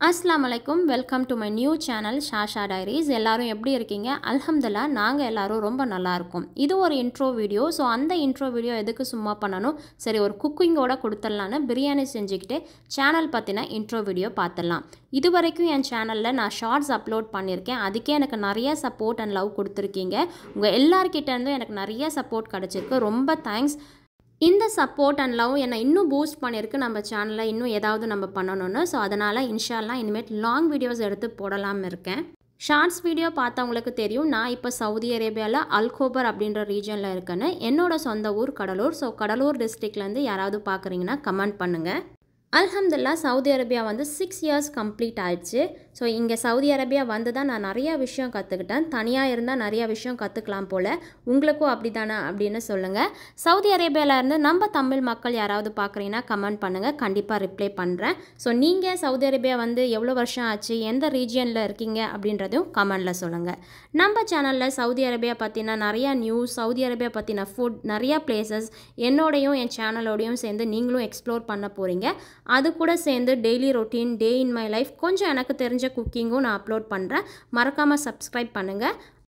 Assalamualaikum, welcome to my new channel Shasha Diaries. எல்லாரும் எப்படி இருக்கீங்க? அல்ஹம்துலில்லாஹ் நாங்க எல்லாரும் ரொம்ப நல்லா இருக்கோம். இது ஒரு இன்ட்ரோ வீடியோ. சோ அந்த இன்ட்ரோ வீடியோ எதுக்கு சும்மா பண்ணனும்? சரி ஒரு குக்கிங்கோட கொடுத்துடலாம்னு பிரியாணி செஞ்சுக்கிட்டு சேனல் பத்தின இன்ட்ரோ வீடியோ பார்த்தலாம். இதுவரைக்கும் என் சேனல்ல நான் ஷார்ட்ஸ் அப்லோட் பண்ணிருக்கேன். அதுக்கே எனக்கு நிறைய சப்போர்ட் அண்ட் லவ் கொடுத்திருக்கீங்க. உங்க எல்லார்கிட்ட இருந்தும் எனக்கு நிறைய சப்போர்ட் கிடைச்சிருக்கு. ரொம்ப தேங்க்ஸ். இந்த சப்போர்ட் அண்ட் லவ் என்னை இன்னும் பூஸ்ட் பண்ணியிருக்கு நம்ம சேனலில் இன்னும் ஏதாவது நம்ம பண்ணணும்னு. ஸோ அதனால் இன்ஷால்லாம் இனிமேல் லாங் வீடியோஸ் எடுத்து போடலாம்னு இருக்கேன். ஷார்ட்ஸ் வீடியோ பார்த்தவங்களுக்கு தெரியும், நான் இப்போ சவுதி அரேபியாவில் அல்கோபர் அப்படின்ற ரீஜனில் இருக்கேன்னு. என்னோட சொந்த ஊர் கடலூர். ஸோ கடலூர் டிஸ்ட்ரிக்ட்லேருந்து யாராவது பார்க்குறீங்கன்னா கமெண்ட் பண்ணுங்கள். அல்ஹம்துலில்லாஹ் சவுதி அரேபியா வந்து 6 இயர்ஸ் கம்ப்ளீட் ஆயிடுச்சு. ஸோ இங்கே சவுதி அரேபியா வந்து தான் நான் நிறையா விஷயம் கற்றுக்கிட்டேன். தனியாக இருந்தால் நிறையா விஷயம் கற்றுக்கலாம் போல். உங்களுக்கும் அப்படி தானே அப்படின்னு சொல்லுங்கள். சவுதி அரேபியாவிலேருந்து நம்ம தமிழ் மக்கள் யாராவது பார்க்குறீங்கன்னா கமெண்ட் பண்ணுங்கள், கண்டிப்பாக ரிப்ளை பண்ணுறேன். ஸோ நீங்கள் சவுதி அரேபியா வந்து எவ்வளோ வருஷம் ஆச்சு, எந்த ரீஜியனில் இருக்கீங்க அப்படின்றதையும் கமெண்டில் சொல்லுங்கள். நம்ம சேனலில் சவுதி அரேபியா பற்றின நிறையா நியூஸ், சவுதி அரேபியா பற்றின ஃபுட், நிறையா பிளேசஸ் என்னோடையும் என் சேனலோடையும் சேர்ந்து நீங்களும் எக்ஸ்ப்ளோர் பண்ண போகிறீங்க. அது கூட சேர்ந்து daily routine, day in my life, கொஞ்சம் எனக்கு தெரிஞ்ச குக்கிங்கும் நான் அப்லோட் பண்ணுறேன். மறக்காமல் சப்ஸ்கிரைப் பண்ணுங்கள்.